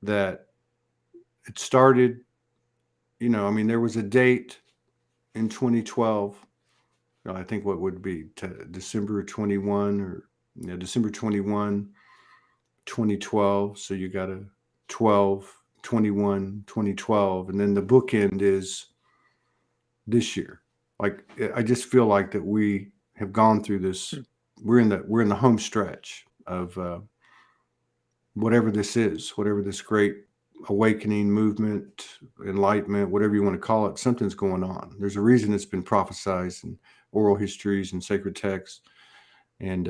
that it started. I mean, there was a date in 2012. I think what would be December 21 or December 21, 2012. So you got a 12, 21, 2012, and then the bookend is this year. Like I just feel like that we have gone through this. Hmm. We're in the home stretch of whatever this is, whatever this great awakening movement, enlightenment, whatever you want to call it. Something's going on. There's a reason it's been prophesized in oral histories and sacred texts, and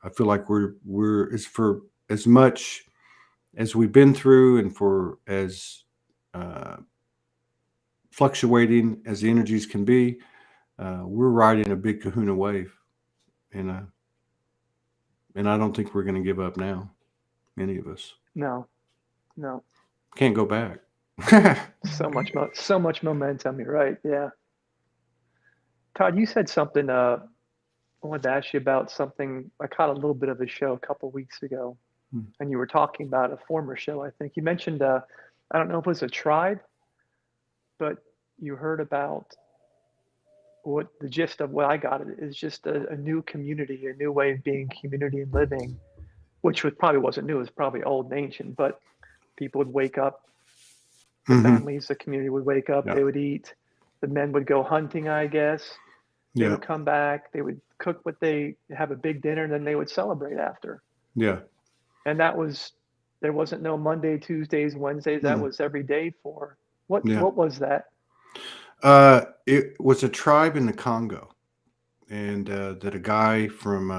I feel like we're as for as much as we've been through, and for as uh, fluctuating as the energies can be, we're riding a big kahuna wave, and uh, and I don't think we're going to give up now. Any of us No, no. can't go back. So much momentum. You're right. Yeah. Todd, you said something. I wanted to ask you about something. I caught a little bit of a show a couple weeks ago, and you were talking about a former show. I think you mentioned. I don't know if it was a tribe, but you heard about what the gist of what I got it is just a new community, a new way of being community and living, which probably wasn't new. It was probably old and ancient, but people would wake up, the Hmm. families, the community would wake up, Yeah, they would eat, the men would go hunting, I guess. They yeah, would come back, they would cook what they have a big dinner, and then they would celebrate after. yeah. And there wasn't no Monday, Tuesdays, Wednesdays. That Mm, was every day for yeah. what was that? It was a tribe in the Congo, and that a guy from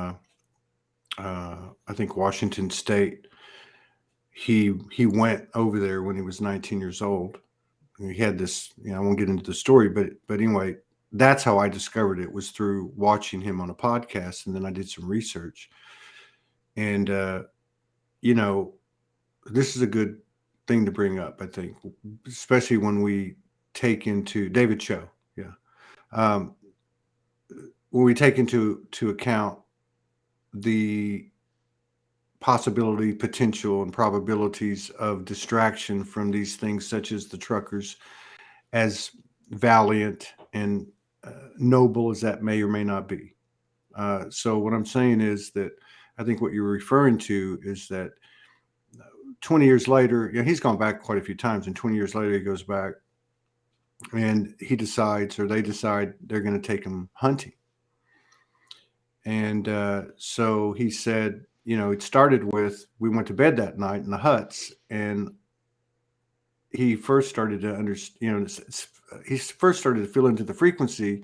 I think Washington State. He went over there when he was 19 years old. And he had this. I won't get into the story, but anyway, that's how I discovered it, was through watching him on a podcast, and then I did some research. And you know, this is a good thing to bring up, I think, especially when we take into David Cho. Yeah. Um, when we take into account the possibility, potential, and probabilities of distraction from these things, such as the truckers, as valiant and noble as that may or may not be. So, what I'm saying is that I think what you're referring to is that 20 years later, he's gone back quite a few times, and 20 years later, he goes back and he decides, or they decide, they're going to take him hunting. And so he said, it started with, we went to bed that night in the huts, and he first started to understand, he first started to feel into the frequency,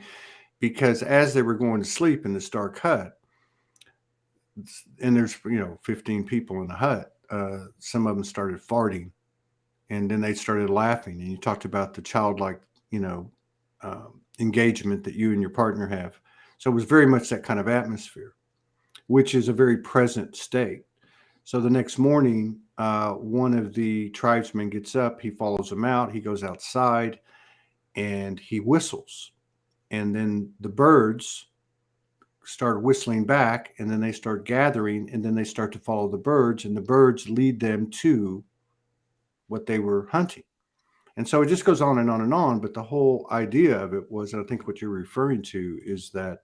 because as they were going to sleep in this dark hut, and there's, 15 people in the hut, some of them started farting, and then they started laughing. And you talked about the childlike, engagement that you and your partner have. So it was very much that kind of atmosphere, which is a very present state. So the next morning, one of the tribesmen gets up, he follows him out, he goes outside, and he whistles. And then the birds start whistling back, and then they start gathering, and then they start to follow the birds, and the birds lead them to what they were hunting. And so it just goes on and on and on. But the whole idea of it was, and I think what you're referring to is that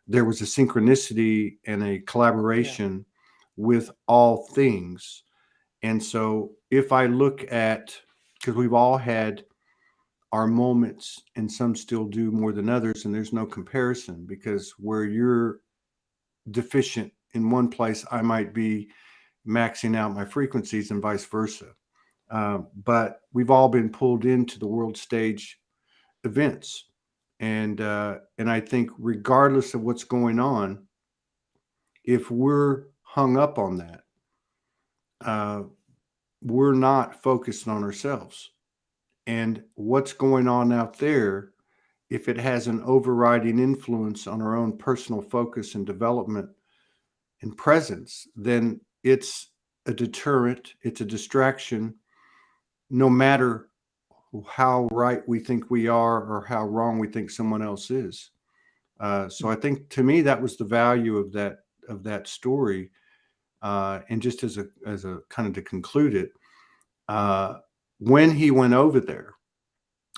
there was a synchronicity and a Yeah. collaboration with all things. And so if I look at, because we've all had our moments and some still do more than others, and there's no comparison, because where you're deficient in one place, I might be maxing out my frequencies and vice versa. But we've all been pulled into the world stage events. And I think regardless of what's going on, if we're hung up on that, uh, we're not focused on ourselves. And what's going on out there, if it has an overriding influence on our own personal focus and development and presence, then it's a deterrent, it's a distraction, no matter how right we think we are or how wrong we think someone else is. So I think to me that was the value of that story. And just as a kind of to conclude it, uh, when he went over there,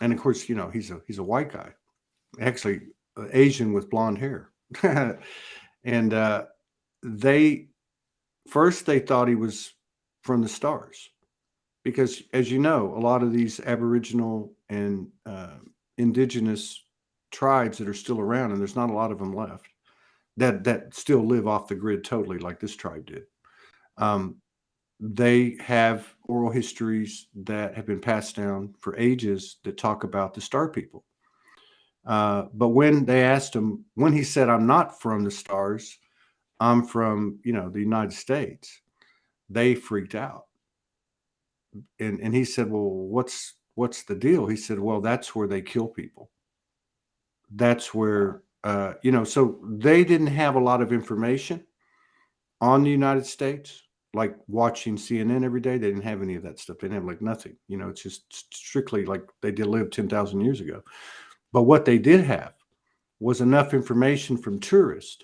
and of course, he's a white guy, actually Asian with blonde hair, and they first they thought he was from the stars, because as you know, a lot of these Aboriginal and indigenous tribes that are still around, and there's not a lot of them left, that still live off the grid totally, like this tribe did. Um, they have oral histories that have been passed down for ages that talk about the star people. But when they asked him, when he said, "I'm not from the stars, I'm from the United States," they freaked out. And he said, "Well, what's the deal?" He said, "Well, that's where they kill people. That's where so they didn't have a lot of information on the United States, like watching CNN every day. They didn't have any of that stuff. They didn't have like nothing. It's just strictly like they did live 10,000 years ago. But what they did have was enough information from tourists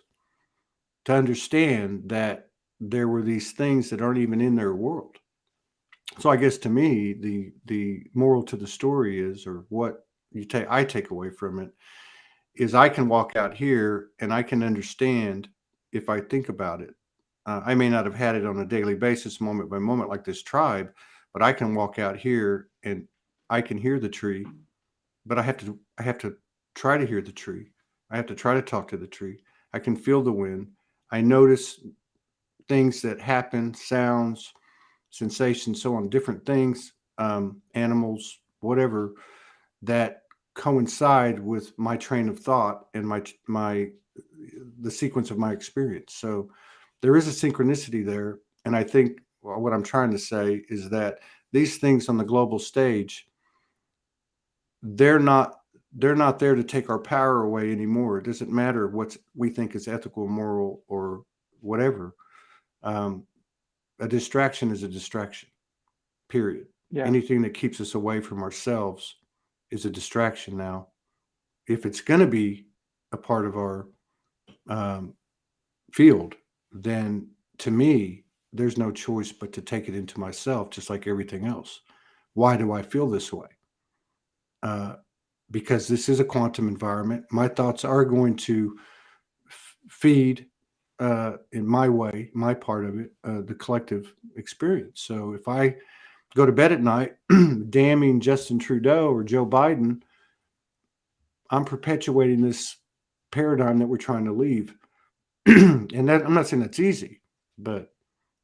to understand that there were these things that aren't even in their world. So I guess to me, the moral to the story is, or what I take away from it, is I can walk out here and I can understand if I think about it. I may not have had it on a daily basis, moment by moment, like this tribe, but I can walk out here and I can hear the tree, but I have to try to hear the tree. I have to try to talk to the tree. I can feel the wind. I notice things that happen, sounds, sensations, so on, different things, animals, whatever, that coincide with my train of thought and my the sequence of my experience. So there is a synchronicity there, and I think, well, what I'm trying to say is that these things on the global stage, they're not they're not there to take our power away anymore. It doesn't matter what we think is ethical, moral, or whatever. Um, a distraction is a distraction. Period. Yeah. Anything that keeps us away from ourselves is a distraction now. If it's going to be a part of our um, field, then to me, there's no choice but to take it into myself, just like everything else. Why do I feel this way? Uh, because this is a quantum environment. My thoughts are going to feed, in my way, my part of it, the collective experience. So if I go to bed at night damning Justin Trudeau or Joe Biden, I'm perpetuating this paradigm that we're trying to leave. And that, I'm not saying that's easy, but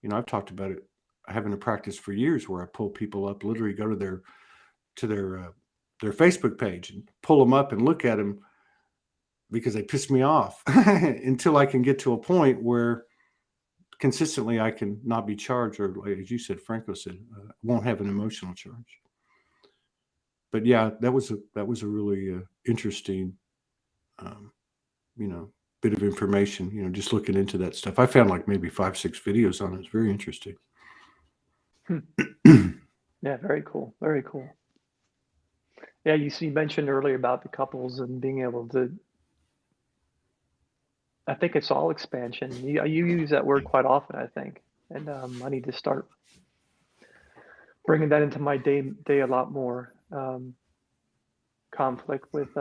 I've talked about it having a practice for years where I pull people up, literally go to their Facebook page and pull them up and look at them because they piss me off until I can get to a point where consistently I can not be charged, or as you said, Franco said, won't have an emotional charge. But yeah, that was a really interesting, um, you know, bit of information. Just looking into that stuff, I found like maybe 5, 6 videos on it. It's very interesting. Yeah, very cool. Very cool. Yeah, you mentioned earlier about the couples and being able to. I think it's all expansion. You use that word quite often, I think, and I need to start bringing that into my day a lot more. Conflict with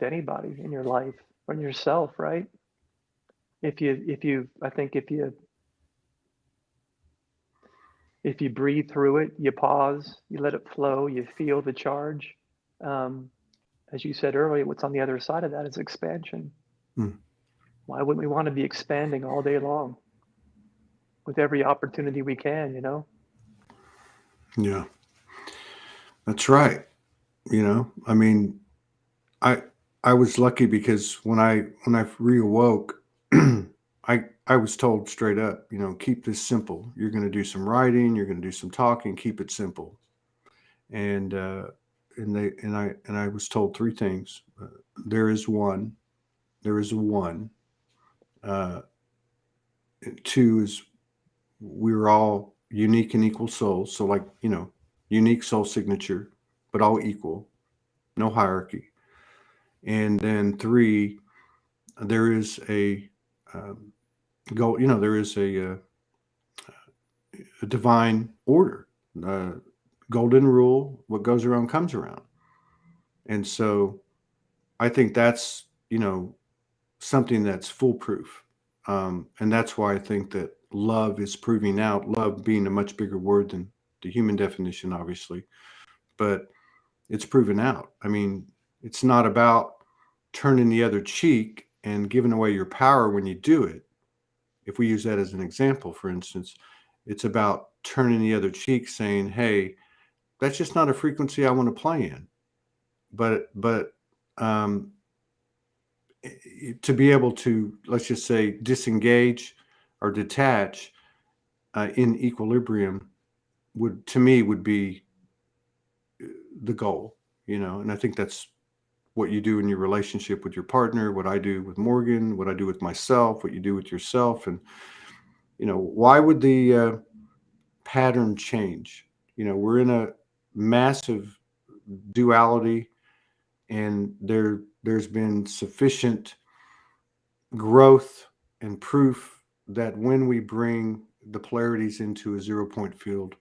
anybody in your life, or yourself, right? I think if you breathe through it, you pause, you let it flow, you feel the charge. Um, as you said earlier, what's on the other side of that is expansion. Mm. Why wouldn't we want to be expanding all day long with every opportunity we can, you know? Yeah, that's right. I mean, I I was lucky because when I reawoke, I was told straight up, keep this simple. You're going to do some writing, you're going to do some talking, keep it simple. And I was told three things. There is one. There is a one. Uh, Two is we're all unique and equal souls. So like unique soul signature, but all equal, no hierarchy. And then three, there is a um, goal. There is a divine order, uh, golden rule. What goes around comes around. And so I think that's something that's foolproof. And that's why I think that love is proving out, love being a much bigger word than the human definition, obviously, but it's proven out. I mean, it's not about turning the other cheek and giving away your power when you do it. If we use that as an example, for instance, it's about turning the other cheek, saying, hey, that's just not a frequency I want to play in. But um, to be able to, let's just say, disengage or detach in equilibrium would, to me, would be the goal, and I think that's what you do in your relationship with your partner, what I do with Morgan, what I do with myself, what you do with yourself. And why would the pattern change? We're in a massive duality, and there's been sufficient growth and proof that when we bring the polarities into a 0 point field,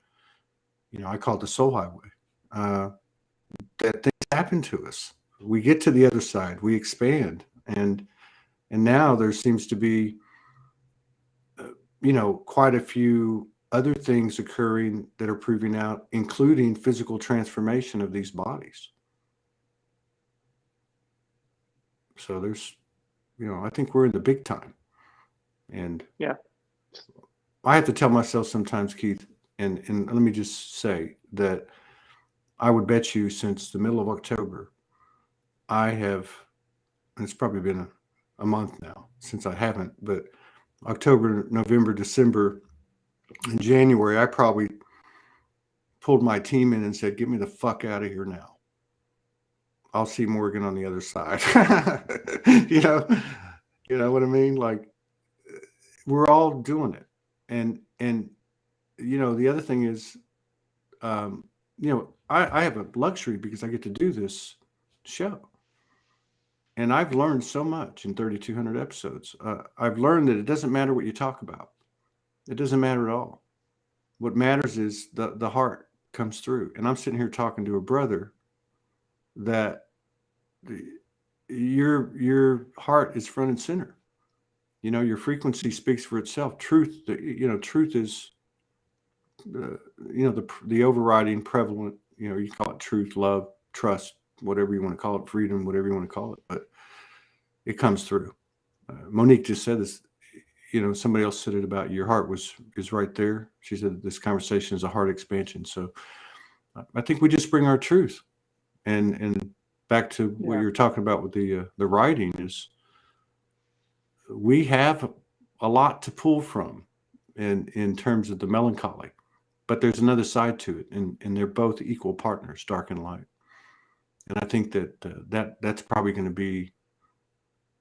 I call it the soul highway, uh, that things happen to us. We get to the other side, we expand, and now there seems to be, quite a few other things occurring that are proving out, including physical transformation of these bodies. So there's, I think we're in the big time, and Yeah. I have to tell myself sometimes, Keith, and let me just say that I would bet you since the middle of October, I have, and it's probably been a month now since I haven't, but October, November, December, and January, I probably pulled my team in and said, get me the fuck out of here now. I'll see Morgan on the other side. you know, you know what I mean? Like, we're all doing it. And the other thing is, I have a luxury because I get to do this show. And I've learned so much in 3,200 episodes. I've learned that it doesn't matter what you talk about. It doesn't matter at all. What matters is the heart comes through. And I'm sitting here talking to a brother that your heart is front and center. Your frequency speaks for itself. Truth is the overriding prevalent. You call it truth, love, trust, whatever you want to call it, freedom, whatever you want to call it, but it comes through. Monique just said this. Somebody else said it about your heart is right there. She said this conversation is a heart expansion. So I think we just bring our truth, and back to what Yeah. you're talking about with the writing is we have a lot to pull from in terms of the melancholy, but there's another side to it, and they're both equal partners, dark and light. And I think that's probably going to be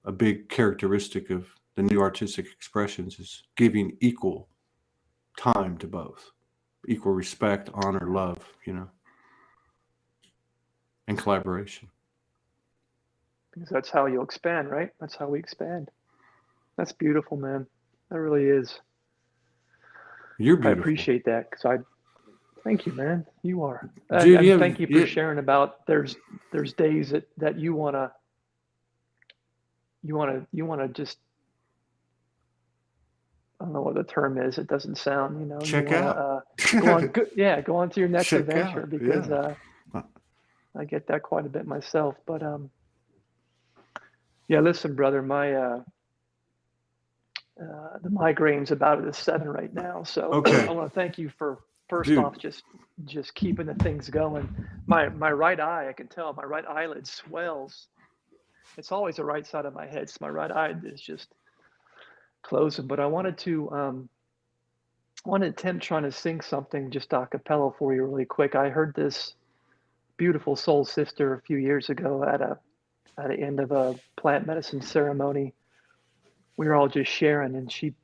a big characteristic of the new artistic expressions is giving equal time to both. Equal respect, honor, love, and collaboration. Because that's how you'll expand, right? That's how we expand. That's beautiful, man. That really is. You're I beautiful. appreciate that because thank you, man. You are. Dude, And thank you for sharing about there's days that you wanna just, I don't know what the term is. It doesn't sound, check you wanna out. go on to your next Check adventure out. because Yeah. I get that quite a bit myself. But yeah, listen, brother, my the migraine's about at a 7 right now. So Okay. I want to thank you for first Dude. off just keeping the things going. My right eye, I can tell my right eyelid swells. It's always the right side of my head. So my right eye is just closing. But I wanted to attempt trying to sing something just a cappella for you really quick. I heard this beautiful soul sister a few years ago at the end of a plant medicine ceremony. We were all just sharing, and she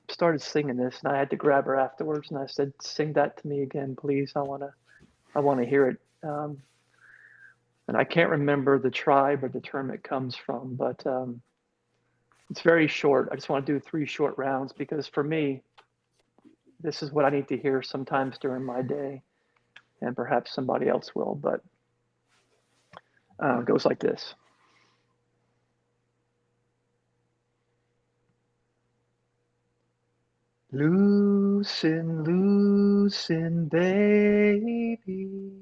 started singing this, and I had to grab her afterwards, and I said, "Sing that to me again, please. I wanna hear it." And I can't remember the tribe or the term it comes from, but it's very short. I just want to do 3 short rounds because for me, this is what I need to hear sometimes during my day, and perhaps somebody else will. But it goes like this. Loosen, loosen, baby.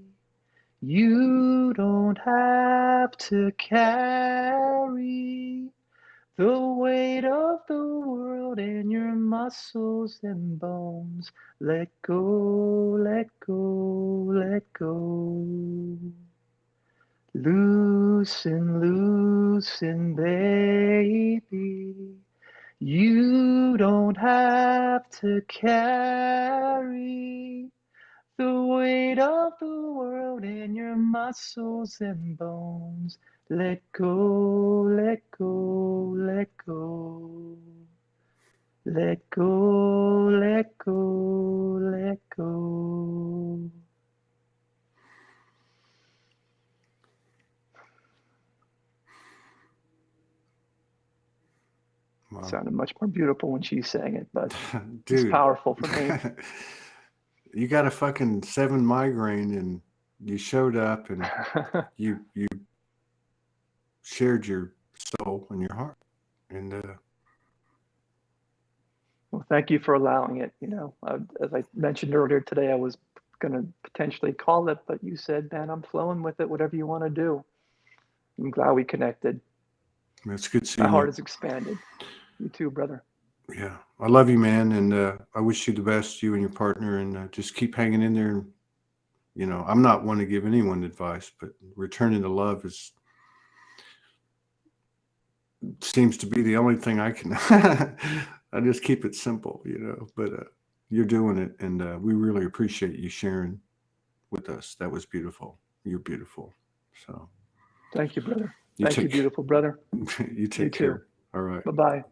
You don't have to carry the weight of the world in your muscles and bones. Let go, let go, let go. Loosen, loosen, baby. You don't have to carry the weight of the world in your muscles and bones. Let go, let go, let go. Let go, let go, let go. Wow. Sounded much more beautiful when she sang it, but Dude. it's powerful for me. You got a fucking 7 migraine and you showed up and you shared your soul and your heart. And well, thank you for allowing it. As I mentioned earlier today, I was going to potentially call it, but you said, man, I'm flowing with it, whatever you want to do. I'm glad we connected. it's good seeing My heart you. is expanded. You too, brother. Yeah. I love you, man. And I wish you the best, you and your partner, and just keep hanging in there. I'm not one to give anyone advice, but returning to love seems to be the only thing I can. I just keep it simple, but you're doing it. And we really appreciate you sharing with us. That was beautiful. You're beautiful. So thank you, brother. Thank you, beautiful brother. you take care. You too. All right. Bye-bye.